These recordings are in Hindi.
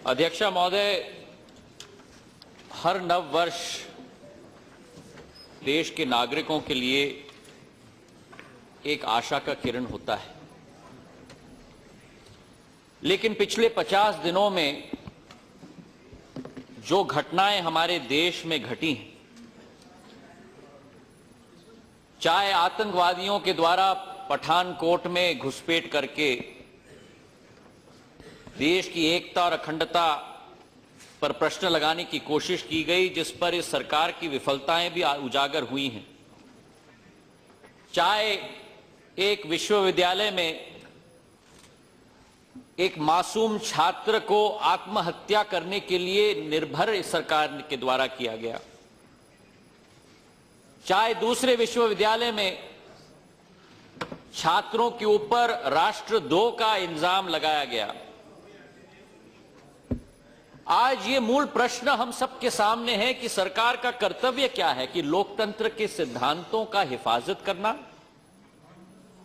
अध्यक्ष महोदय, हर नव वर्ष देश के नागरिकों के लिए एक आशा का किरण होता है, लेकिन पिछले 50 दिनों में जो घटनाएं हमारे देश में घटी हैं, चाहे आतंकवादियों के द्वारा पठानकोट में घुसपैठ करके देश की एकता और अखंडता पर प्रश्न लगाने की कोशिश की गई, जिस पर इस सरकार की विफलताएं भी उजागर हुई हैं, चाहे एक विश्वविद्यालय में एक मासूम छात्र को आत्महत्या करने के लिए निर्भर इस सरकार के द्वारा किया गया, चाहे दूसरे विश्वविद्यालय में छात्रों के ऊपर राष्ट्रद्रोह का इल्जाम लगाया गया। आज ये मूल प्रश्न हम सबके सामने है कि सरकार का कर्तव्य क्या है कि लोकतंत्र के सिद्धांतों का हिफाजत करना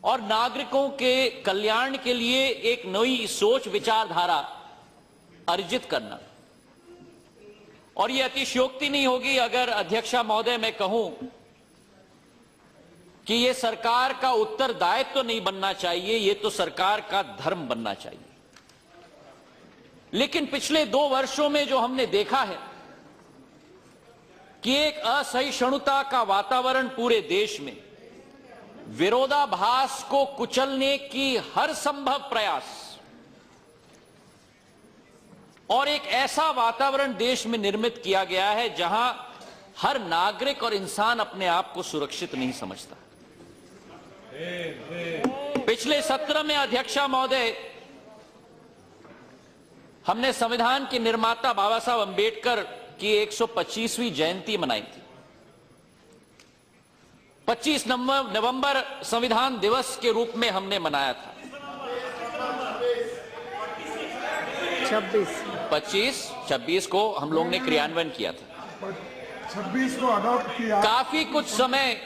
और नागरिकों के कल्याण के लिए एक नई सोच विचारधारा अर्जित करना। और ये अतिशयोक्ति नहीं होगी अगर अध्यक्षा महोदय मैं कहूं कि ये सरकार का उत्तरदायित्व तो नहीं बनना चाहिए, ये तो सरकार का धर्म बनना चाहिए। लेकिन पिछले 2 वर्षों में जो हमने देखा है कि एक असहिष्णुता का वातावरण पूरे देश में, विरोधाभास को कुचलने की हर संभव प्रयास और एक ऐसा वातावरण देश में निर्मित किया गया है जहां हर नागरिक और इंसान अपने आप को सुरक्षित नहीं समझता। पिछले सत्र में अध्यक्षा महोदय हमने संविधान के निर्माता बाबा साहब अंबेडकर की 125वीं जयंती मनाई थी। 25 नवंबर संविधान दिवस के रूप में हमने मनाया था। 26 को हम लोग ने क्रियान्वयन किया था। 26 को अडॉप्ट किया। काफी कुछ समय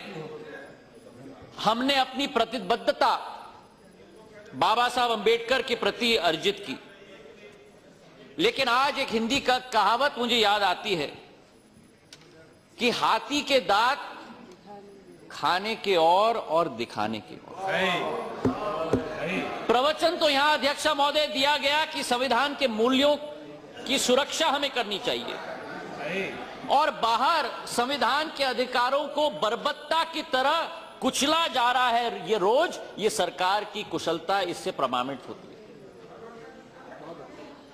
हमने अपनी प्रतिबद्धता बाबा साहब अंबेडकर के प्रति अर्जित की, लेकिन आज एक हिंदी का कहावत मुझे याद आती है कि हाथी के दांत खाने के और दिखाने के और। प्रवचन तो यहां अध्यक्षा महोदय दिया गया कि संविधान के मूल्यों की सुरक्षा हमें करनी चाहिए और बाहर संविधान के अधिकारों को बर्बरता की तरह कुचला जा रहा है। ये रोज ये सरकार की कुशलता इससे प्रमाणित होती है।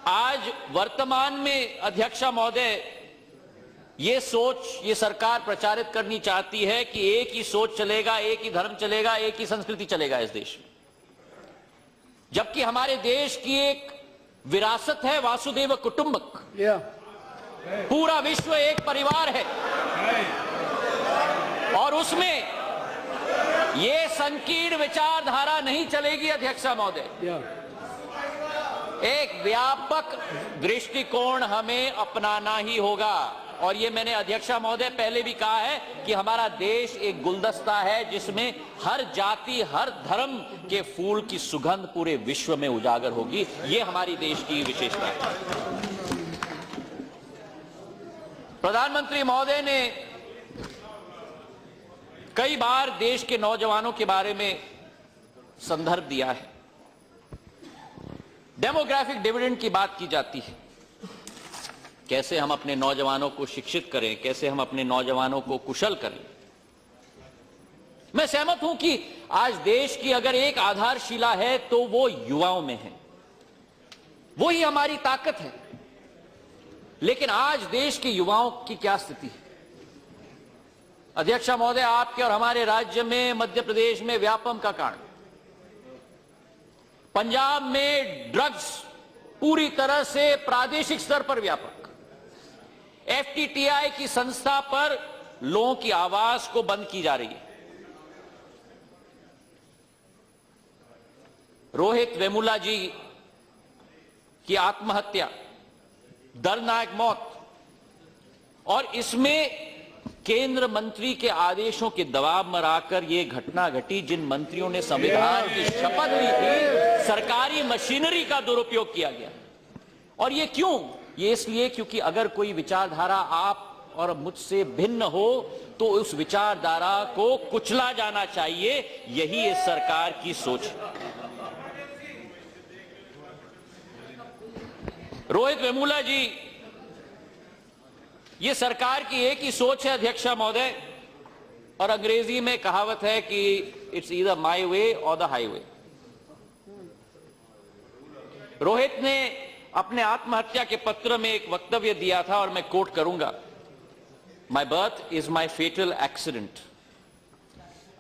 आज वर्तमान में अध्यक्षा महोदय ये सोच ये सरकार प्रचारित करनी चाहती है कि एक ही सोच चलेगा, एक ही धर्म चलेगा, एक ही संस्कृति चलेगा इस देश में, जबकि हमारे देश की एक विरासत है वासुदेव कुटुंबक। पूरा विश्व एक परिवार है और उसमें ये संकीर्ण विचारधारा नहीं चलेगी अध्यक्षा महोदय। एक व्यापक दृष्टिकोण हमें अपनाना ही होगा और ये मैंने अध्यक्षा महोदय पहले भी कहा है कि हमारा देश एक गुलदस्ता है जिसमें हर जाति हर धर्म के फूल की सुगंध पूरे विश्व में उजागर होगी। ये हमारी देश की विशेषता है। प्रधानमंत्री महोदय ने कई बार देश के नौजवानों के बारे में संदर्भ दिया है। डेमोग्राफिक डिविडेंड की बात की जाती है, कैसे हम अपने नौजवानों को शिक्षित करें, कैसे हम अपने नौजवानों को कुशल करें। मैं सहमत हूं कि आज देश की अगर एक आधारशिला है तो वो युवाओं में है, वो ही हमारी ताकत है। लेकिन आज देश के युवाओं की क्या स्थिति है अध्यक्षा महोदय? आपके और हमारे राज्य में, मध्य प्रदेश में व्यापम का कांड, पंजाब में ड्रग्स पूरी तरह से प्रादेशिक स्तर पर व्यापक, एफटीटीआई की संस्था पर लोगों की आवाज को बंद की जा रही है। रोहित वेमुला जी की आत्महत्या, दर्दनाक मौत, और इसमें केंद्र मंत्री के आदेशों के दबाव में आकर यह घटना घटी जिन मंत्रियों ने संविधान की शपथ ली थी, सरकारी मशीनरी का दुरुपयोग किया गया और ये क्यों? ये इसलिए क्योंकि अगर कोई विचारधारा आप और मुझसे भिन्न हो तो उस विचारधारा को कुचला जाना चाहिए। यही इस सरकार की सोच है। रोहित वेमुला जी, ये सरकार की एक ही सोच है अध्यक्षा महोदय, और अंग्रेजी में कहावत है कि इट्स ईदर माय वे और द हाईवे। रोहित ने अपने आत्महत्या के पत्र में एक वक्तव्य दिया था और मैं कोट करूंगा, My birth is my fatal accident.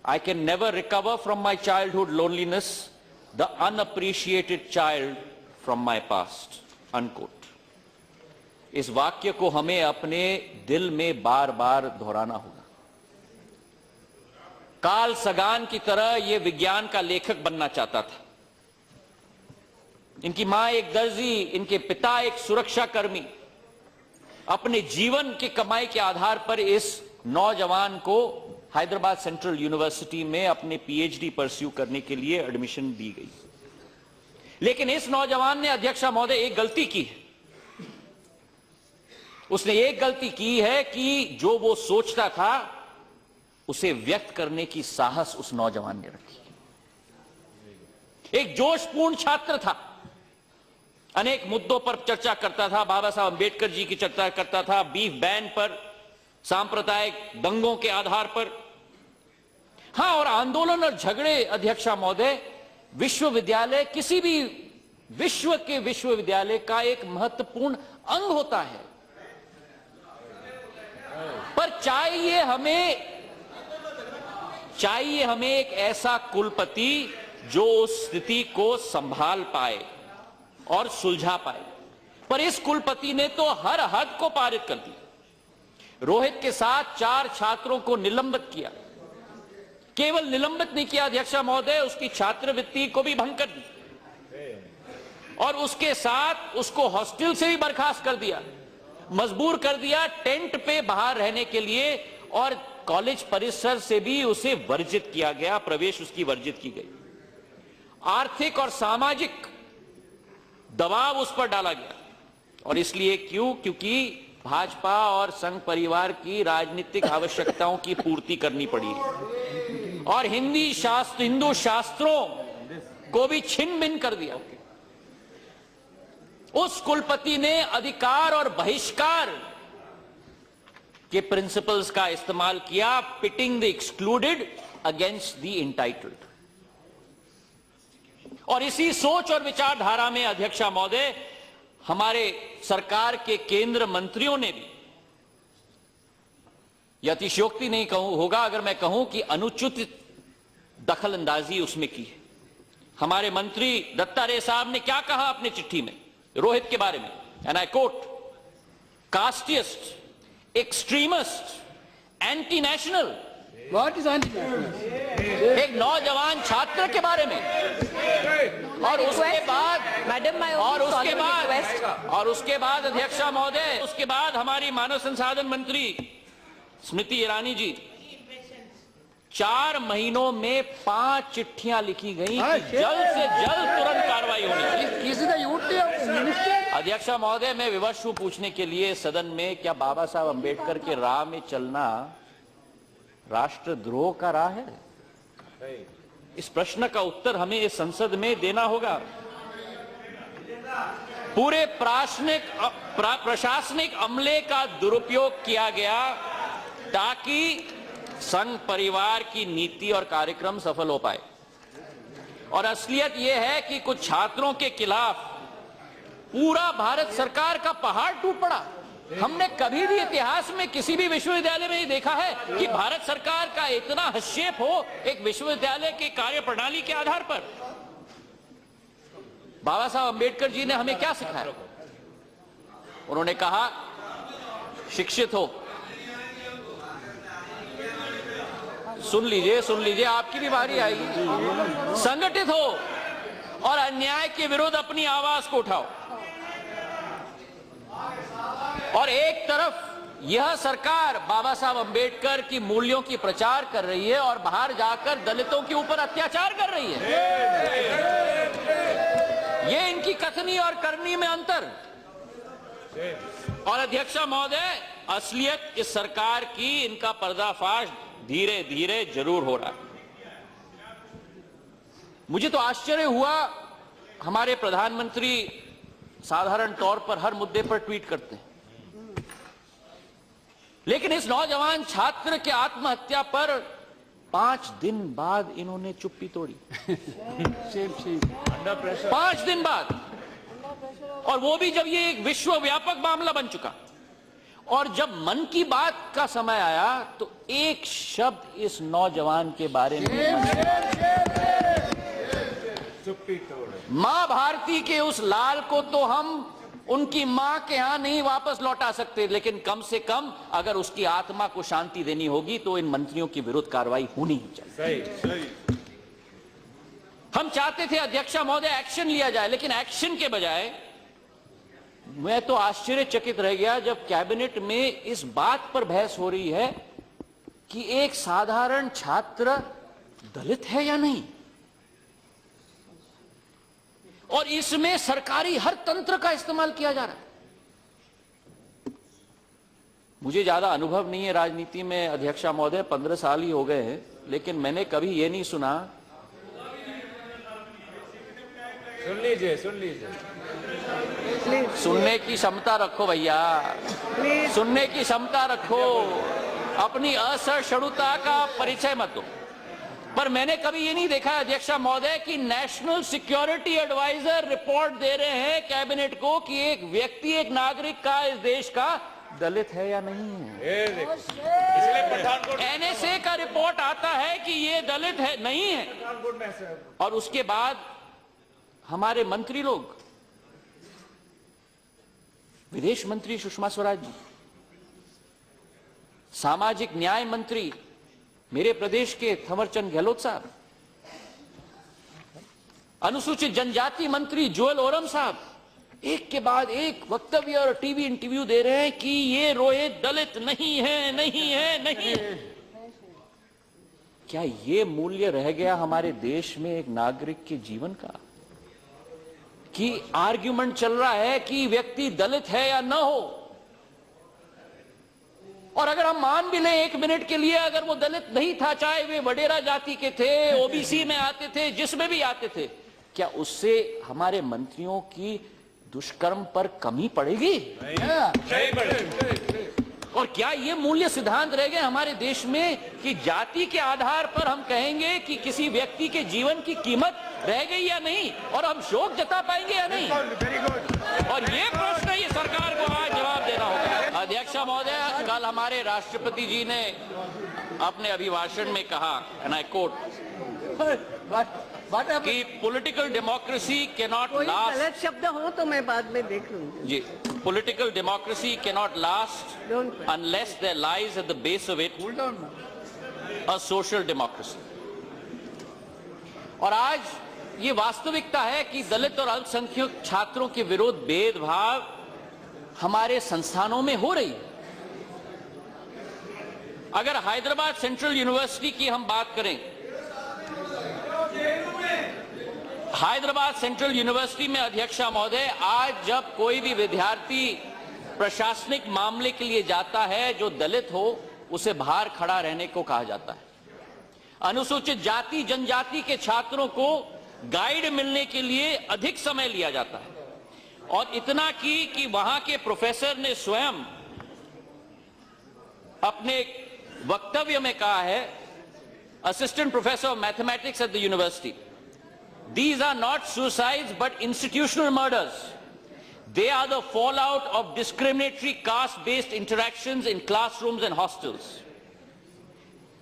I can never recover from my childhood loneliness, the unappreciated child from my past. Unquote. इस वाक्य को हमें अपने दिल में बार बार दोहराना होगा। कार्ल सगान की तरह यह विज्ञान का लेखक बनना चाहता था। इनकी मां एक दर्जी, इनके पिता एक सुरक्षा कर्मी। अपने जीवन की कमाई के आधार पर इस नौजवान को हैदराबाद सेंट्रल यूनिवर्सिटी में अपने पीएचडी परस्यू करने के लिए एडमिशन दी गई। लेकिन इस नौजवान ने अध्यक्षा महोदय एक गलती की है। उसने एक गलती की है कि जो वो सोचता था उसे व्यक्त करने की साहस उस नौजवान ने रखी। एक जोशपूर्ण छात्र था, अनेक मुद्दों पर चर्चा करता था, बाबा साहब अंबेडकर जी की चर्चा करता था, बीफ बैन पर, सांप्रदायिक दंगों के आधार पर। हां, और आंदोलन और झगड़े अध्यक्षा महोदय विश्वविद्यालय, किसी भी विश्व के विश्वविद्यालय का एक महत्वपूर्ण अंग होता है। पर चाहिए हमें एक ऐसा कुलपति जो उस स्थिति को संभाल पाए और सुलझा पाए। पर इस कुलपति ने तो हर हद को पारित कर दिया। रोहित के साथ 4 छात्रों को निलंबित किया। केवल निलंबित नहीं किया अध्यक्षा महोदय, उसकी छात्रवृत्ति को भी भंग कर दी और उसके साथ उसको हॉस्टल से भी बर्खास्त कर दिया, मजबूर कर दिया टेंट पे बाहर रहने के लिए, और कॉलेज परिसर से भी उसे वर्जित किया गया, प्रवेश उसकी वर्जित की गई। आर्थिक और सामाजिक दबाव उस पर डाला गया। और इसलिए क्योंकि भाजपा और संघ परिवार की राजनीतिक आवश्यकताओं की पूर्ति करनी पड़ी और हिंदू शास्त्रों को भी छिन भिन कर दिया। उस कुलपति ने अधिकार और बहिष्कार के प्रिंसिपल्स का इस्तेमाल किया, pitting the excluded against the entitled. और इसी सोच और विचारधारा में अध्यक्षा महोदय हमारे सरकार के केंद्र मंत्रियों ने भी, यह अतिशयोक्ति नहीं होगा अगर मैं कहूं कि अनुचित दखल अंदाजी उसमें की है। हमारे मंत्री दत्ता रे साहब ने क्या कहा अपनी चिट्ठी में रोहित के बारे में, and I coat, casteist, extremist, anti national. What is anti-national? एक नौजवान छात्र के बारे में, और उसके बाद अध्यक्षा महोदय, उसके बाद हमारी मानव संसाधन मंत्री स्मृति ईरानी जी, 4 महीनों में 5 चिट्ठियां लिखी गई कि जल्द से जल्द तुरंत कार्रवाई होनी चाहिए। अध्यक्षा महोदय, मैं विवश हूं पूछने के लिए सदन में, क्या बाबा साहब अंबेडकर के राह में चलना राष्ट्रद्रोह का राह है? इस प्रश्न का उत्तर हमें इस संसद में देना होगा। पूरे प्रशासनिक अमले का दुरुपयोग किया गया ताकि संघ परिवार की नीति और कार्यक्रम सफल हो पाए। और असलियत यह है कि कुछ छात्रों के खिलाफ पूरा भारत सरकार का पहाड़ टूट पड़ा। हमने कभी भी इतिहास में किसी भी विश्वविद्यालय में ये देखा है कि भारत सरकार का इतना हस्तक्षेप हो एक विश्वविद्यालय के कार्य प्रणाली के आधार पर। बाबा साहब अंबेडकर जी ने हमें क्या सिखाया? उन्होंने कहा, शिक्षित हो, सुन लीजिए, आपकी भी बारी आएगी, संगठित हो और अन्याय के विरुद्ध अपनी आवाज को उठाओ। और एक तरफ यह सरकार बाबा साहब अंबेडकर की मूल्यों की प्रचार कर रही है और बाहर जाकर दलितों के ऊपर अत्याचार कर रही है। यह इनकी कथनी और करनी में अंतर। और अध्यक्षा महोदय, असलियत इस सरकार की, इनका पर्दाफाश धीरे धीरे जरूर हो रहा है। मुझे तो आश्चर्य हुआ, हमारे प्रधानमंत्री साधारण तौर पर हर मुद्दे पर ट्वीट करते हैं, लेकिन इस नौजवान छात्र के आत्महत्या पर 5 दिन बाद इन्होंने चुप्पी तोड़ी। 5 दिन बाद, और वो भी जब ये एक विश्वव्यापक मामला बन चुका, और जब मन की बात का समय आया तो एक शब्द इस नौजवान के बारे में। मां भारती के उस लाल को तो हम उनकी मां के यहां नहीं वापस लौटा सकते, लेकिन कम से कम अगर उसकी आत्मा को शांति देनी होगी तो इन मंत्रियों के विरुद्ध कार्रवाई होनी ही चाहिए। सही। हम चाहते थे अध्यक्षा महोदय एक्शन लिया जाए, लेकिन एक्शन के बजाय मैं तो आश्चर्यचकित रह गया जब कैबिनेट में इस बात पर बहस हो रही है कि एक साधारण छात्र दलित है या नहीं, और इसमें सरकारी हर तंत्र का इस्तेमाल किया जा रहा है। मुझे ज्यादा अनुभव नहीं है राजनीति में अध्यक्षा महोदय, 15 साल ही हो गए हैं, लेकिन मैंने कभी यह नहीं सुना। सुन लीजिए। सुनने की क्षमता रखो भैया, सुनने की क्षमता रखो, अपनी असहिष्णुता का परिचय मत दो। पर मैंने कभी ये नहीं देखा अध्यक्षा महोदय कि नेशनल सिक्योरिटी एडवाइजर रिपोर्ट दे रहे हैं कैबिनेट को कि एक व्यक्ति, एक नागरिक का, इस देश का दलित है या नहीं है। इसलिए पठानकोट एनएसए का रिपोर्ट आता है कि ये दलित है, नहीं है, और उसके बाद हमारे मंत्री लोग, विदेश मंत्री सुषमा स्वराज जी, सामाजिक न्याय मंत्री मेरे प्रदेश के थवरचंद गहलोत साहब, अनुसूचित जनजाति मंत्री जोएल ओरम साहब, एक के बाद एक वक्तव्य और टीवी इंटरव्यू दे रहे हैं कि ये रोहित दलित नहीं है, नहीं है, नहीं है। क्या ये मूल्य रह गया हमारे देश में एक नागरिक के जीवन का, कि आर्ग्यूमेंट चल रहा है कि व्यक्ति दलित है या न हो, और अगर हम मान भी लें 1 मिनट के लिए अगर वो दलित नहीं था, चाहे वे वडेरा जाति के थे, ओबीसी में आते थे, जिसमें भी आते थे, क्या उससे हमारे मंत्रियों की दुष्कर्म पर कमी पड़ेगी? और क्या ये मूल्य सिद्धांत रह गए हमारे देश में कि जाति के आधार पर हम कहेंगे कि किसी व्यक्ति के जीवन की कीमत रह गई या नहीं, और हम शोक जता पाएंगे या नहीं? और ये प्रश्न ये सरकार को आज जवाब देना होगा। अध्यक्षा महोदय, कल हमारे राष्ट्रपति जी ने अपने अभिभाषण में कहा, एंड आई कोट, कि पॉलिटिकल डेमोक्रेसी कैनॉट लास्ट। गलत शब्द हो तो मैं बाद में देख लूंगी जी, political democracy cannot last unless there lies at the base of it a social democracy. और आज ये वास्तविकता है कि दलित और अल्पसंख्यक छात्रों के विरुद्ध भेदभाव हमारे संस्थानों में हो रही है। अगर हैदराबाद सेंट्रल यूनिवर्सिटी की हम बात करें, हैदराबाद सेंट्रल यूनिवर्सिटी में अध्यक्षा महोदय, आज जब कोई भी विद्यार्थी प्रशासनिक मामले के लिए जाता है जो दलित हो, उसे बाहर खड़ा रहने को कहा जाता है। अनुसूचित जाति जनजाति के छात्रों को गाइड मिलने के लिए अधिक समय लिया जाता है, और इतना कि वहां के प्रोफेसर ने स्वयं अपने वक्तव्य में कहा है, assistant professor of mathematics at the university, these are not suicides but institutional murders. They are the fallout of discriminatory caste-based interactions in classrooms and hostels.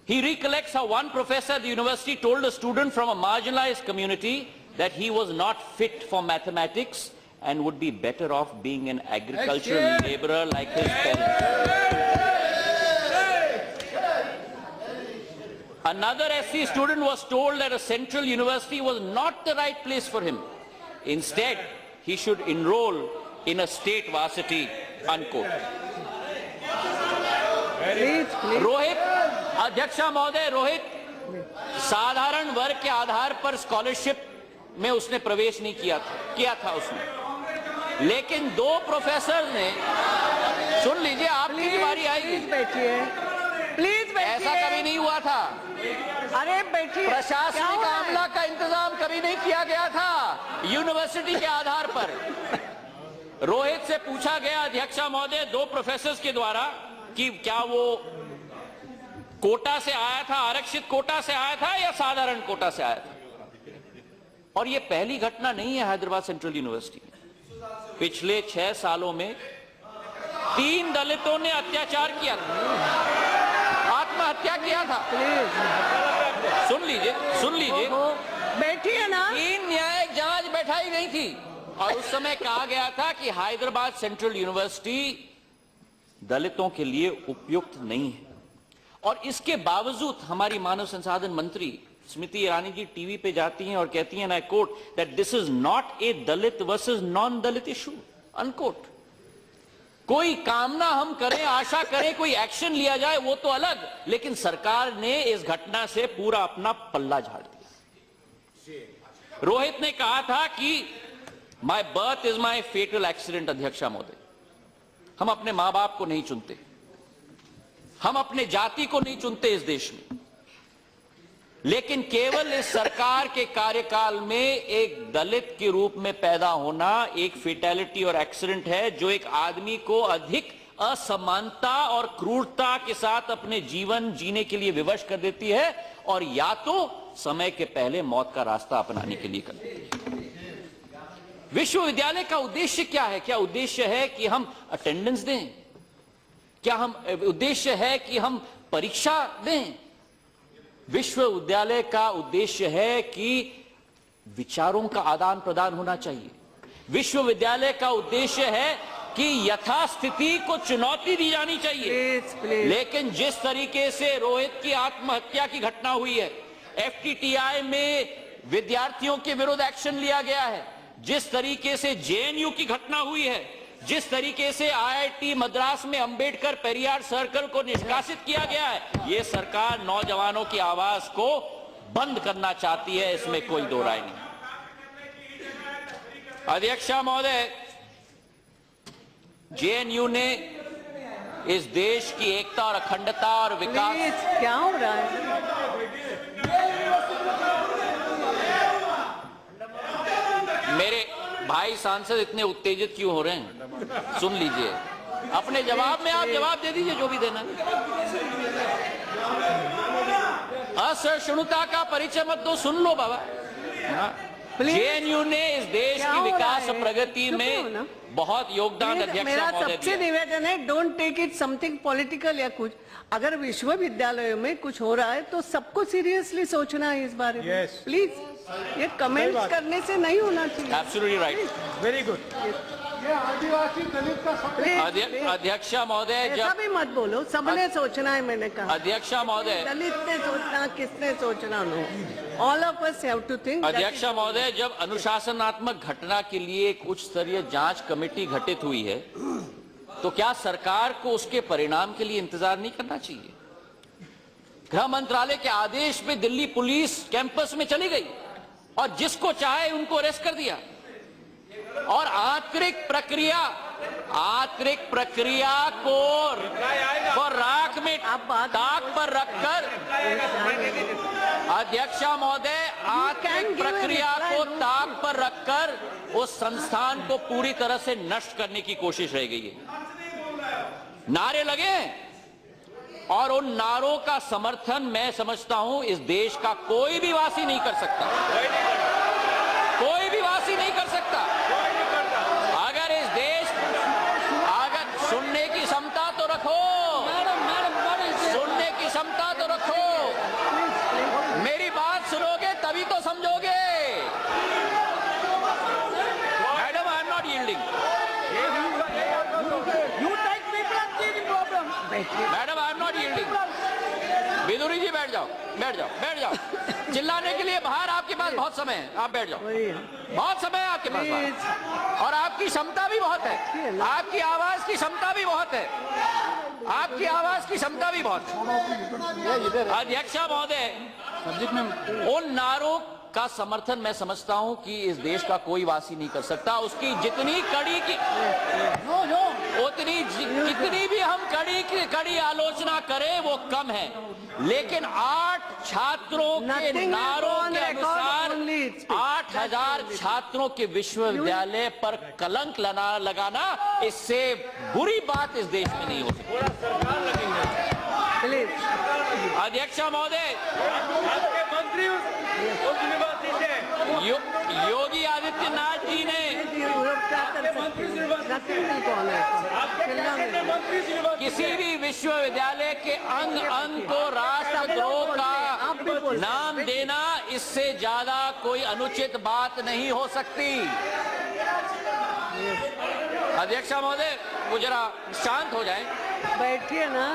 He recollects how one professor at the university told a student from a marginalized community that he was not fit for mathematics and would be better off being an agricultural laborer like his parents. Another SC student was told that a central university was not the right place for him. Instead, he should enroll in a state varsity, unquote. Rohit, अध्यक्षा महोदय, रोहित साधारण वर्ग के आधार पर स्कॉलरशिप में उसने प्रवेश नहीं किया था उसने, लेकिन दो प्रोफेसर ने, सुन लीजिए, आपकी भी बारी आएगी। प्लीज बैठिए, प्लीज बैठिए। ऐसा कभी नहीं हुआ था। अरे बैठिए। क्या प्रशासनिक हो रहा है? आमला का इंतजाम कभी नहीं किया गया था यूनिवर्सिटी के आधार पर। रोहित से पूछा गया, अध्यक्षा महोदय, दो प्रोफेसर्स के द्वारा, कि क्या वो कोटा से आया था, आरक्षित कोटा से आया था या साधारण कोटा से आया था। और ये पहली घटना नहीं है हैदराबाद सेंट्रल यूनिवर्सिटी में। पिछले 6 सालों में 3 दलितों ने अत्याचार किया था, आत्महत्या किया था। सुन लीजिए, सुन लीजिए, बैठिए ना। 3 न्यायिक जांच बैठाई गई थी और उस समय कहा गया था कि हैदराबाद सेंट्रल यूनिवर्सिटी दलितों के लिए उपयुक्त नहीं है। और इसके बावजूद हमारी मानव संसाधन मंत्री स्मृति ईरानी जी टीवी पे जाती हैं और कहती हैं, I quote, that this is not a Dalit versus non Dalit issue, unquote. कोई कामना हम करें, आशा करें, कोई एक्शन लिया जाए वो तो अलग, लेकिन सरकार ने इस घटना से पूरा अपना पल्ला झाड़ दिया। रोहित ने कहा था कि my birth is my fatal accident. अध्यक्षा महोदय, हम अपने मां बाप को नहीं चुनते, हम अपने जाति को नहीं चुनते इस देश में, लेकिन केवल इस सरकार के कार्यकाल में एक दलित के रूप में पैदा होना एक फेटैलिटी और एक्सीडेंट है, जो एक आदमी को अधिक असमानता और क्रूरता के साथ अपने जीवन जीने के लिए विवश कर देती है, और या तो समय के पहले मौत का रास्ता अपनाने के लिए कर देती है। विश्वविद्यालय का उद्देश्य क्या है? क्या उद्देश्य है कि हम अटेंडेंस दें? क्या हम उद्देश्य है कि हम परीक्षा दें? विश्वविद्यालय का उद्देश्य है कि विचारों का आदान प्रदान होना चाहिए। विश्वविद्यालय का उद्देश्य है कि यथास्थिति को चुनौती दी जानी चाहिए। प्लीज। लेकिन जिस तरीके से रोहित की आत्महत्या की घटना हुई है, एफटीटीआई में विद्यार्थियों के विरुद्ध एक्शन लिया गया है, जिस तरीके से जेएनयू की घटना हुई है, जिस तरीके से आईआईटी मद्रास में अंबेडकर पेरियार सर्कल को निष्कासित किया गया है, ये सरकार नौजवानों की आवाज को बंद करना चाहती है, इसमें कोई दो राय नहीं। अध्यक्षा महोदय, जेएनयू ने इस देश की एकता और अखंडता और विकास, प्लीज, क्या हो रहा है? मेरे भाई सांसद इतने उत्तेजित क्यों हो रहे हैं? सुन लीजिए, अपने जवाब में आप जवाब दे दीजिए जो भी देना है। असहिष्णुता का परिचय मत दो, सुन लो बाबा। जेएनयू ने इस देश की विकास और प्रगति में बहुत योगदान। अध्यक्षा मेरा महोदय, सबसे निवेदन है, don't take it something political या कुछ। अगर विश्वविद्यालयों में कुछ हो रहा है तो सबको सीरियसली सोचना है इस बारे में। प्लीज, ये कमेंट्स करने से नहीं होना चाहिए। Absolutely right, very good. ये आदिवासी दलित का सब अध्यक्षा महोदय, ऐसा जब भी मत बोलो, सबने सोचना है। मैंने कहा अध्यक्षा महोदय, दलित ने सोचना, किसने सोचना, no, all of us have to think. अध्यक्षा महोदय, जब अनुशासनात्मक घटना के लिए एक उच्च स्तरीय जांच कमेटी गठित हुई है, तो क्या सरकार को उसके परिणाम के लिए इंतजार नहीं करना चाहिए? गृह मंत्रालय के आदेश पे दिल्ली पुलिस कैंपस में चली गई और जिसको चाहे उनको अरेस्ट कर दिया, और आंतरिक प्रक्रिया को राख में ताक पर रखकर, अध्यक्षा महोदय, आंतरिक प्रक्रिया को ताक पर रखकर उस संस्थान को पूरी तरह से नष्ट करने की कोशिश रह गई है। नारे लगे और उन नारों का समर्थन मैं समझता हूं इस देश का कोई भी वासी नहीं कर सकता, कोई भी वासी नहीं कर सकता। अगर इस देश, अगर सुनने की क्षमता तो रखो, सुनने की क्षमता तो रखो, मेरी बात सुनोगे तभी तो समझोगे। Madam, I am not yielding. Madam, I am not yielding. Bidhuri ji, बैठ जाओ, बैठ जाओ, बैठ जाओ। चिल्लाने के लिए बाहर आपके पास बहुत समय है, आप बैठ जाओ। बहुत समय है आपके पास बाहर। और आपकी क्षमता भी बहुत है, आपकी आवाज की क्षमता भी बहुत है, आपकी आवाज की क्षमता भी बहुत है। अध्यक्षा महोदय, उन नारों का समर्थन मैं समझता हूं कि इस देश का कोई वासी नहीं कर सकता। उसकी जितनी कड़ी की उतनी जितनी भी हम कड़ी आलोचना करें वो कम है, लेकिन 8 छात्रों के नारों के अनुसार 8000 छात्रों के विश्वविद्यालय पर कलंक लगाना, इससे बुरी बात इस देश में नहीं हो सकती। अध्यक्ष महोदय, मंत्री उस यूनिवर्सिटी से योगी आदित्यनाथ जी ने किसी भी विश्वविद्यालय के अंग को राष्ट्रद्रोह का नाम देना, इससे ज्यादा कोई अनुचित बात नहीं हो सकती। अध्यक्ष महोदय, वो जरा शांत हो जाएं। बैठिए ना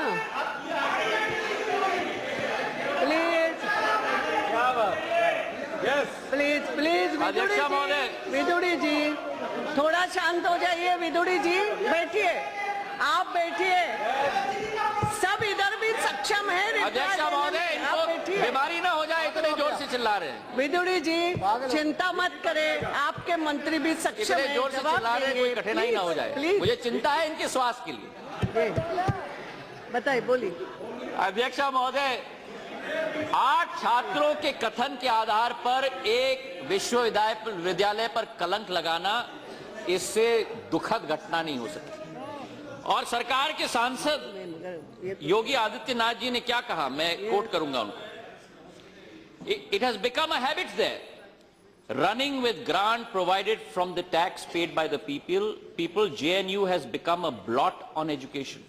प्लीज प्लीज। अध्यक्ष महोदय, विदुड़ी जी थोड़ा शांत हो जाइए। विदुड़ी जी बैठिए, आप बैठिए। सब इधर भी सक्षम है। अध्यक्ष महोदय, इनको बीमारी ना हो जाए, इतने जोर से चिल्ला रहे हैं। विदुड़ी जी चिंता मत करें, आपके मंत्री भी सक्षम इतने है। जोर से चिल्ला रहे हैं, कोई कठिनाई ना हो जाए। मुझे चिंता है इनके स्वास्थ्य के लिए। बताइए, बोलिए। अध्यक्ष महोदय, 8 छात्रों के कथन के आधार पर एक विश्वविद्यालय पर कलंक लगाना, इससे दुखद घटना नहीं हो सकती। और सरकार के सांसद योगी आदित्यनाथ जी ने क्या कहा, मैं कोट करूंगा उनको। It has become a habit there, running with grant provided from the tax paid by the people, JNU has become a blot on education.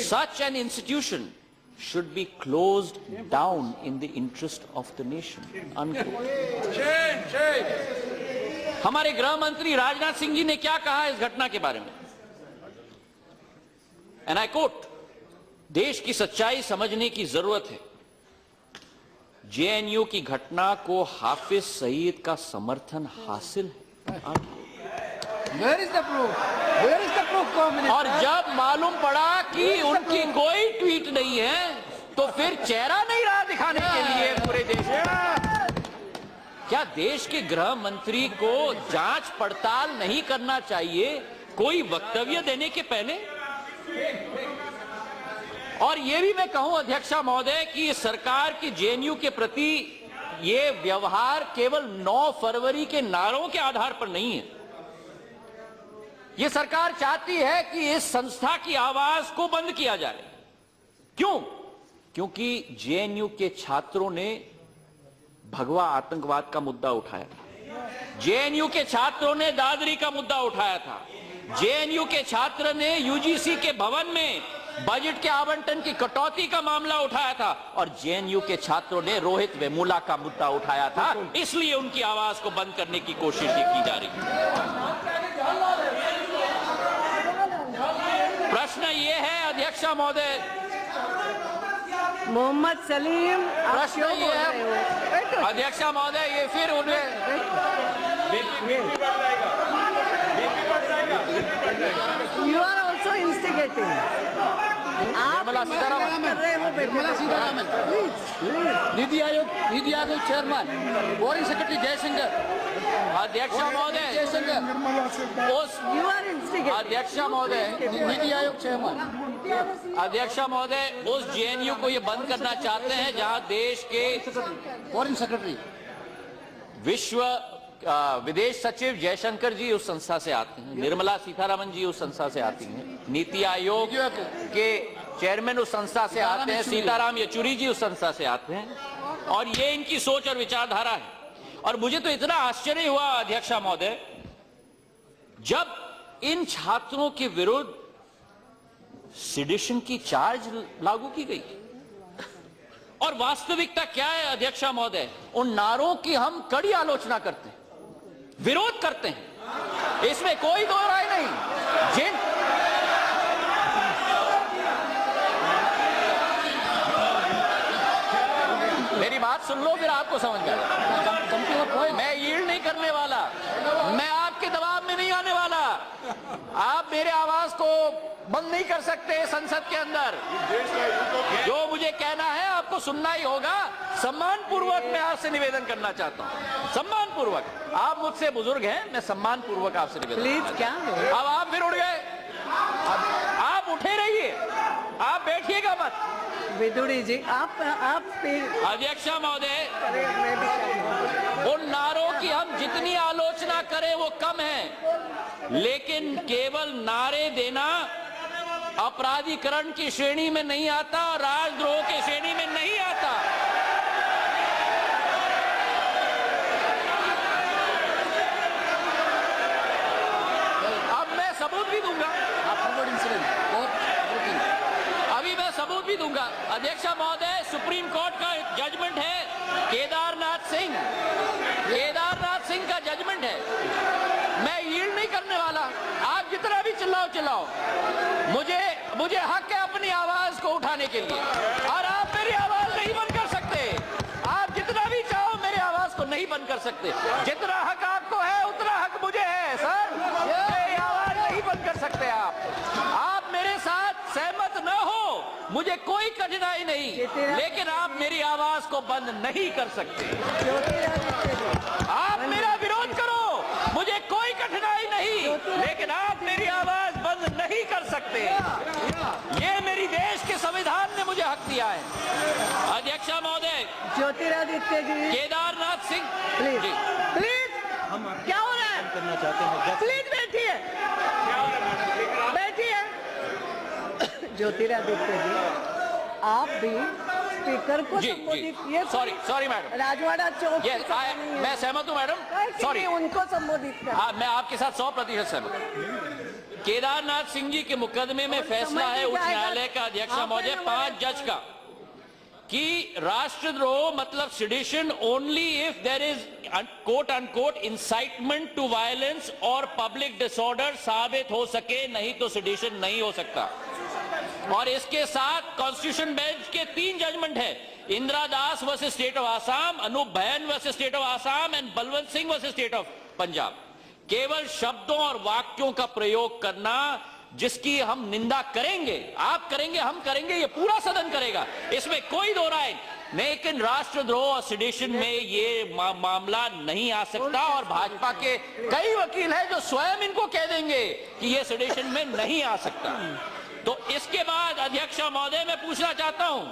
Such an institution should be closed down in the interest of the nation. Unquote. हमारे गृह मंत्री राजनाथ सिंह जी ने क्या कहा इस घटना के बारे में, एंड आई कोट, देश की सच्चाई समझने की जरूरत है। जेएनयू की घटना को हाफिज सईद का समर्थन हासिल है। Where is the proof? Where is the proof, Communist? और जब मालूम पड़ा कि उनकी कोई ट्वीट नहीं है, तो फिर चेहरा नहीं रहा दिखाने के लिए पूरे देश में। क्या देश के गृह मंत्री को जांच पड़ताल नहीं करना चाहिए कोई वक्तव्य देने के पहले? और यह भी मैं कहूं अध्यक्ष महोदय कि सरकार की जेएनयू के प्रति ये व्यवहार केवल 9 फरवरी के नारों के आधार पर नहीं है। ये सरकार चाहती है कि इस संस्था की आवाज को बंद किया जाए। क्यों? क्योंकि जेएनयू के छात्रों ने भगवा आतंकवाद का मुद्दा उठाया, जेएनयू के छात्रों ने दादरी का मुद्दा उठाया था, जेएनयू के छात्र ने यूजीसी के भवन में बजट के आवंटन की कटौती का मामला उठाया था, और जेएनयू के छात्रों ने रोहित वेमुला का मुद्दा उठाया था। इसलिए उनकी आवाज को बंद करने की कोशिश की जा रही है। प्रश्न ये है अध्यक्ष महोदय, मोहम्मद सलीम, प्रश्न ये है अध्यक्ष महोदय, ये फिर उन्हें यू आर ऑल्सो इंस्टिगेटिंग। आप Nirmala Sitharaman, NITI Aayog chairman, foreign secretary Jaishankar, अध्यक्ष महोदय, यू आर इंस्टिगेटिंग। अध्यक्ष महोदय, नीति आयोग चेयरमैन, अध्यक्ष महोदय, उस जेएनयू को ये बंद करना चाहते हैं जहां देश के फॉरेन सेक्रेटरी, विदेश सचिव जयशंकर जी उस संस्था से आते हैं, निर्मला सीतारामन जी उस संस्था से आती हैं, नीति आयोग के चेयरमैन उस संस्था से आते हैं, सीताराम येचुरी जी उस संस्था से आते हैं, और ये इनकी सोच और विचारधारा है। और मुझे तो इतना आश्चर्य हुआ अध्यक्ष महोदय, जब इन छात्रों के विरुद्ध सिडिशन की चार्ज लागू की गई, और वास्तविकता क्या है अध्यक्ष महोदय, उन नारों की हम कड़ी आलोचना करते हैं, विरोध करते हैं, इसमें कोई दो राय नहीं। जिन मेरी बात सुन लो, फिर आपको समझ जाएगा। मैं यील्ड नहीं करने वाला, मैं आपके दबाव में नहीं आने वाला। आप मेरे आवाज को बंद नहीं कर सकते संसद के अंदर। जो मुझे कहना है आपको तो सुनना ही होगा। सम्मान पूर्वक मैं आपसे निवेदन करना चाहता हूँ, सम्मान पूर्वक। आप मुझसे बुजुर्ग हैं, मैं सम्मान पूर्वक आपसे निवेदन प्लीज क्या है? अब आप फिर उठ गए, अब आप उठे रहिए, आप बैठिएगा मत। विदुड़ी जी आप अध्यक्षा महोदय, मैं भी चाहूंगी। उन नारों की हम जितनी आलोचना करें वो कम है, लेकिन केवल नारे देना अपराधीकरण की श्रेणी में नहीं आता और राजद्रोह की श्रेणी में नहीं आता। अब मैं सबूत भी दूंगा, अभी मैं सबूत भी दूंगा। अध्यक्षा महोदय, सुप्रीम कोर्ट का जजमेंट है, केदारनाथ सिंह का जजमेंट है। मैं यील्ड नहीं करने वाला। आप जितना भी चिल्लाओ, मुझे हक है अपनी आवाज को उठाने के लिए, और आप मेरी आवाज नहीं बंद कर सकते। आप जितना भी चाहो मेरी आवाज को नहीं बंद कर सकते। जितना हक आपको है उतना हक मुझे है सर, मेरी आवाज नहीं बंद कर सकते। आप मेरे साथ सहमत न हो, मुझे कोई कठिनाई नहीं, लेकिन आप मेरी आवाज को बंद नहीं कर सकते। आप मेरा विरोध करो, मुझे कोई कठिनाई नहीं, लेकिन आप मेरी आवाज बंद नहीं कर सकते। ये मेरी देश के संविधान ने मुझे हक दिया है। अध्यक्षा महोदय, ज्योतिरादित्य जी, केदारनाथ सिंह प्लीज जी, प्लीज क्या हो रहा है? करना चाहते हैं। प्लीज बैठिए, बैठिए। ज्योतिरादित्य जी आप भी स्पीकर को जी, संबोधित जी। किए। सॉरी मैडम, राजवाड़ा चौक यस मैं सहमत हूँ मैडम, सॉरी। उनको संबोधित कर। मैं आपके साथ 100% सहमत हूँ। केदारनाथ सिंह जी के मुकदमे में फैसला है उच्च न्यायालय का, अध्यक्षा महोदय, 5 जज का, कि राष्ट्रद्रोह मतलब sedition only if there is quote unquote incitement to violence और पब्लिक डिसऑर्डर साबित हो सके, नहीं तो सिडिशन नहीं हो सकता। और इसके साथ कॉन्स्टिट्यूशन बेंच के 3 जजमेंट है, Indira Das versus state of Assam, Anoop Bhuyan versus state of Assam and Balwant Singh versus state of Punjab. केवल शब्दों और वाक्यों का प्रयोग करना जिसकी हम निंदा करेंगे, आप करेंगे, हम करेंगे, ये पूरा सदन करेगा, इसमें कोई दो राय, लेकिन राष्ट्रद्रोह और सिडिशन में ये मामला नहीं आ सकता। और भाजपा के कई वकील हैं जो स्वयं इनको कह देंगे कि ये सिडिशन में नहीं आ सकता। तो इसके बाद अध्यक्षा महोदय, मैं पूछना चाहता हूं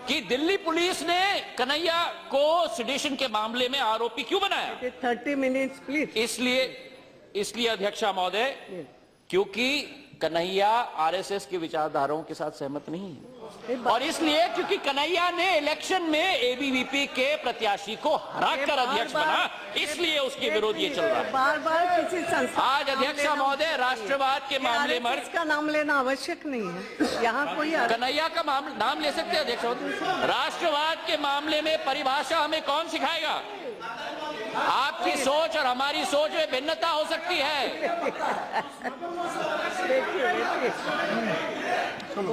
कि दिल्ली पुलिस ने कन्हैया को सिडिशन के मामले में आरोपी क्यों बनाया? 30 मिनट्स प्लीज। इसलिए अध्यक्षा महोदय, क्योंकि कन्हैया आरएसएस की विचारधाराओं के साथ सहमत नहीं है, और इसलिए क्योंकि कन्हैया ने इलेक्शन में एबीवीपी के प्रत्याशी को हराकर अध्यक्ष बना, इसलिए उसके विरोध ये चल रहा है। बार किसी संस्था आज अध्यक्षा महोदय, राष्ट्रवाद के मामले में इसका नाम लेना आवश्यक नहीं है। यहाँ कोई कन्हैया का नाम ले सकते हैं अध्यक्ष महोदय। राष्ट्रवाद के मामले में परिभाषा हमें कौन सिखाएगा? आपकी सोच और हमारी सोच में भिन्नता हो सकती है।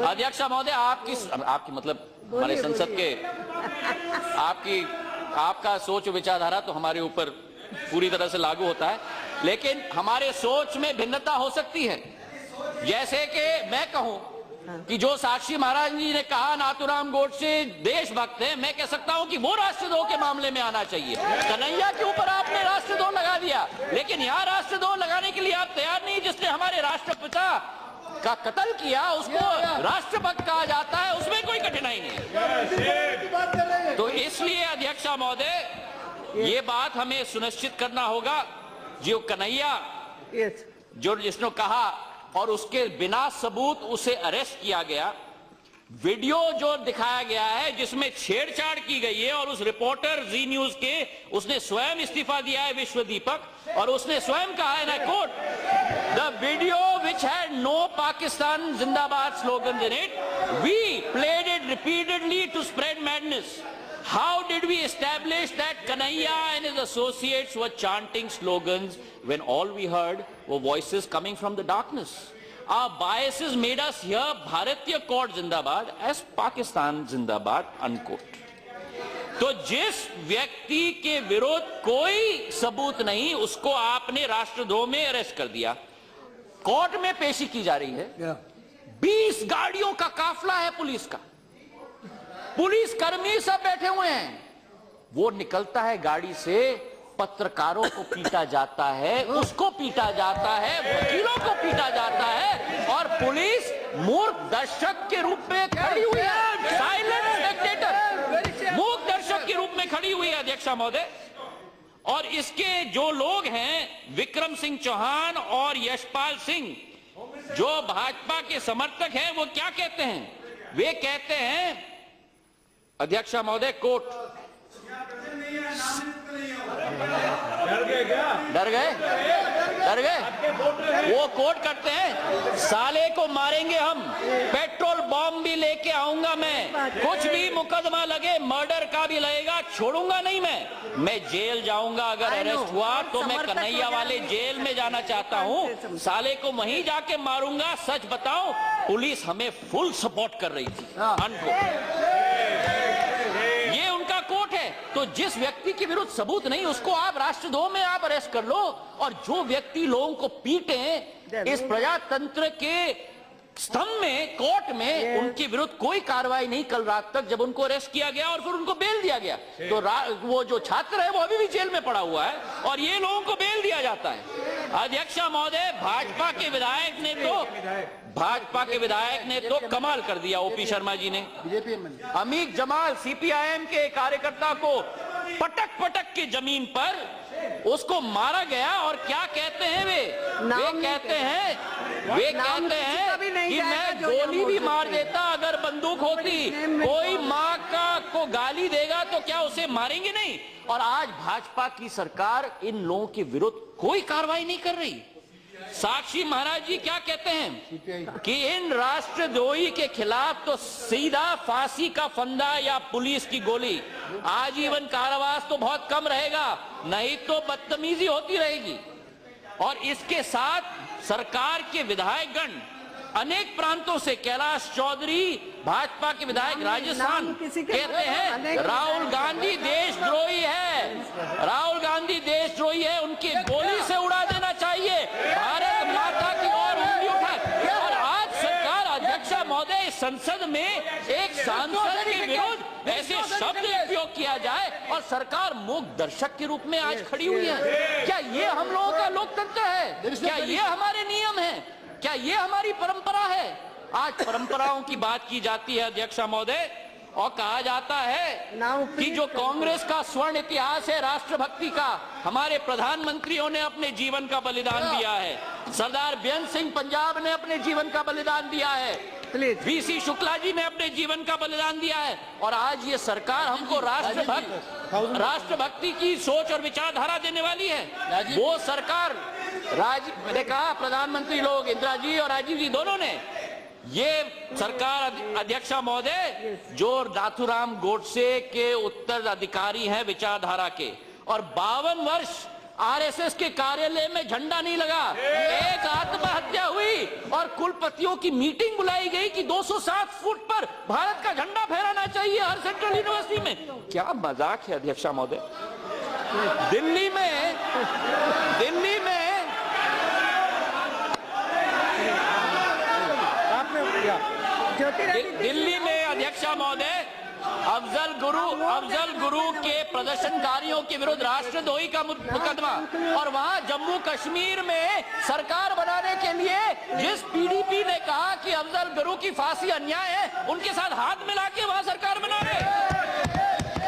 अध्यक्षा महोदय, आपकी मतलब हमारे संसद के आपका सोच विचारधारा तो हमारे ऊपर पूरी तरह से लागू होता है, लेकिन हमारे सोच में भिन्नता हो सकती है। जैसे कि मैं कहूं कि जो साक्षी महाराज जी ने कहा नाथूराम गोडसे देशभक्त है, मैं कह सकता हूं कि वो राष्ट्रद्रोह के मामले में आना चाहिए। कन्हैया के ऊपर आपने राष्ट्रद्रोह लगा दिया, लेकिन यहाँ राष्ट्रद्रोह लगाने के लिए आप तैयार नहीं। जिसने हमारे राष्ट्रपिता का कत्ल किया उसको राष्ट्रभक्त कहा जाता है, उसमें कोई कठिनाई नहीं है। तो इसलिए अध्यक्षा महोदय, ये बात हमें सुनिश्चित करना होगा, जो कन्हैया जो जिसने कहा और उसके बिना सबूत उसे अरेस्ट किया गया, वीडियो जो दिखाया गया है जिसमें छेड़छाड़ की गई है, और उस रिपोर्टर जी न्यूज के उसने स्वयं इस्तीफा दिया है, विश्व दीपक, और उसने स्वयं कहा है, I quote, the video which had no Pakistan zindabad slogans in it, we played it repeatedly to spread madness. How did we establish that Kanhaiya and his associates were chanting slogans when all we heard were voices coming from the darkness? Our biases made us hear Bharatiya Court Zindabad as Pakistan Zindabad, unquote. तो जिस व्यक्ति के विरोध कोई सबूत नहीं, उसको आपने राष्ट्रद्रोह में अरेस्ट कर दिया, कोर्ट में पेशी की जा रही है, 20 गाड़ियों का काफिला है पुलिस का, पुलिस कर्मी सब बैठे हुए हैं। वो निकलता है गाड़ी से, पत्रकारों को पीटा जाता है, उसको पीटा जाता है, वकीलों को पीटा जाता है, और पुलिस मूर्ख दर्शक के रूप में खड़ी हुई है, साइलेंट स्पेक्टेटर, मूर्ख दर्शक के रूप में खड़ी हुई है अध्यक्ष महोदय। और इसके जो लोग हैं, विक्रम सिंह चौहान और यशपाल सिंह, जो भाजपा के समर्थक हैं, वो क्या कहते हैं? वे कहते हैं अध्यक्ष महोदय, कोर्ट, डर गए वो कोट करते हैं, साले को मारेंगे हम, पेट्रोल बॉम्ब भी लेके आऊंगा मैं, कुछ भी मुकदमा लगे, मर्डर का भी लगेगा, छोड़ूंगा नहीं मैं जेल जाऊंगा, अगर अरेस्ट हुआ तो मैं कन्हैया वाले जेल में जाना चाहता हूं, साले को वहीं जाके मारूंगा। सच बताओ, पुलिस हमें फुल सपोर्ट कर रही थी, ये उनका कोर्ट है। तो जिस व्यक्ति के विरुद्ध सबूत नहीं, उसको आप राष्ट्रद्रोह में आप अरेस्ट कर लो, और जो व्यक्ति लोगों को पीटे इस प्रजातंत्र के स्तंभ में, कोर्ट में, उनके विरुद्ध कोई कार्रवाई नहीं कल रात तक, जब उनको अरेस्ट किया गया और फिर उनको बेल दिया गया, तो वो जो छात्र है वो अभी भी जेल में पड़ा हुआ है, और ये लोगों को बेल दिया जाता है। अध्यक्ष महोदय, भाजपा के विधायक ने तो कमाल कर दिया, ओपी शर्मा जी ने। अमीर जमाल, सीपीआईएम के कार्यकर्ता को पटक पटक के जमीन पर उसको मारा गया, और क्या कहते हैं वे कहते हैं कि मैं गोली भी मार देता अगर बंदूक होती, कोई माँ को गाली देगा तो क्या उसे मारेंगे नहीं? और आज भाजपा की सरकार इन लोगों के विरुद्ध कोई कार्रवाई नहीं कर रही। साक्षी महाराज जी क्या कहते हैं कि इन राष्ट्रद्रोही के खिलाफ तो सीधा फांसी का फंदा या पुलिस की गोली, आजीवन कारावास तो बहुत कम रहेगा, नहीं तो बदतमीजी होती रहेगी। और इसके साथ सरकार के विधायकगण अनेक प्रांतों से, कैलाश चौधरी भाजपा के विधायक राजस्थान, कहते हैं राहुल गांधी देशद्रोही है, राहुल गांधी देशद्रोही है, उनकी गोली से उड़ा देना चाहिए, भारत माता की ओर उंगली उठा। और आज सरकार, अध्यक्ष महोदय, संसद में एक सांसद के विरुद्ध ऐसे शब्द उपयोग किया जाए और सरकार मूक दर्शक के रूप में आज खड़ी हुई है। क्या ये हम लोगों का लोकतंत्र है? क्या ये हमारे नियम है? क्या ये हमारी परंपरा है? आज परंपराओं की बात की जाती है अध्यक्ष महोदय, और कहा जाता है कि जो कांग्रेस का स्वर्ण इतिहास है राष्ट्रभक्ति का, हमारे प्रधानमंत्रियों ने अपने जीवन का बलिदान दिया है, सरदार बेअंत सिंह पंजाब ने अपने जीवन का बलिदान दिया है, वीसी शुक्ला जी ने अपने जीवन का बलिदान दिया है, और आज ये सरकार हमको राष्ट्रभक्ति की सोच और विचारधारा देने वाली है। वो सरकार, मैंने कहा प्रधानमंत्री लोग, इंदिरा जी और राजीव जी दोनों ने, ये सरकार अध्यक्ष महोदय, जो नाथूराम गोडसे के उत्तराधिकारी हैं विचारधारा के, और 52 वर्ष आरएसएस के कार्यालय में झंडा नहीं लगा, एक आत्महत्या हुई और कुलपतियों की मीटिंग बुलाई गई कि 207 फुट पर भारत का झंडा फहराना चाहिए हर सेंट्रल यूनिवर्सिटी में। क्या मजाक है अध्यक्ष महोदय? दिल्ली में अध्यक्ष महोदय, अफजल गुरु के प्रदर्शनकारियों के विरुद्ध राष्ट्रद्रोही का मुकदमा, और वहां जम्मू कश्मीर में सरकार बनाने के लिए जिस पीडीपी ने कहा कि अफजल गुरु की फांसी अन्याय है, उनके साथ हाथ मिला के वहां सरकार बना रहे।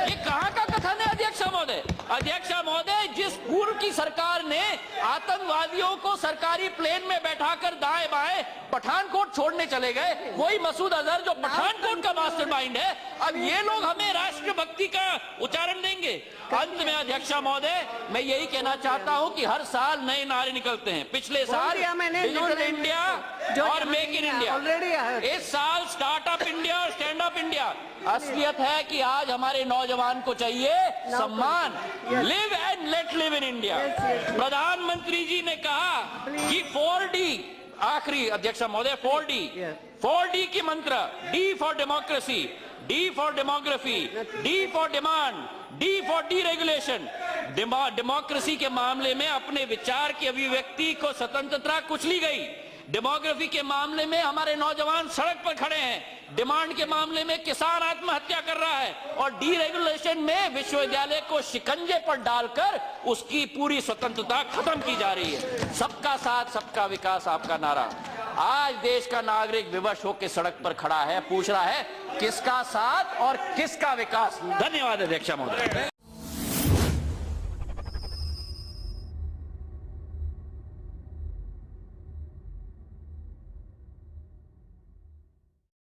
ये कहां का कथन है अध्यक्ष महोदय? अध्यक्ष महोदय, जिस पूर्व की सरकार ने आतंकवादियों को सरकारी प्लेन में बैठाकर दाएं बाएं पठानकोट छोड़ने चले गए, वही मसूद अजहर जो पठानकोट का मास्टरमाइंड है, अब ये लोग हमें राष्ट्रभक्ति का उच्चारण देंगे। अंत में अध्यक्ष महोदय, मैं यही कहना चाहता हूं कि हर साल नए नारे निकलते हैं। पिछले साल डिजिटल इंडिया और मेक इन इंडिया, इस साल स्टार्टअप इंडिया और स्टैंड अप इंडिया। असलियत है कि आज हमारे नौजवान को चाहिए सम्मान, live and let live in India. प्रधानमंत्री जी ने कहा कि 4D, आखिरी अध्यक्ष महोदय, 4D की मंत्र, D for democracy, D for demography, D for demand, D for deregulation. Democracy के मामले में अपने विचार की अभिव्यक्ति को स्वतंत्रता कुचली गई, डेमोग्राफी के मामले में हमारे नौजवान सड़क पर खड़े हैं, डिमांड के मामले में किसान आत्महत्या कर रहा है और डीरेगुलेशन में विश्वविद्यालय को शिकंजे पर डालकर उसकी पूरी स्वतंत्रता खत्म की जा रही है। सबका साथ सबका विकास आपका नारा। आज देश का नागरिक विवश होकर सड़क पर खड़ा है, पूछ रहा है किसका साथ और किसका विकास। धन्यवाद अध्यक्ष महोदय।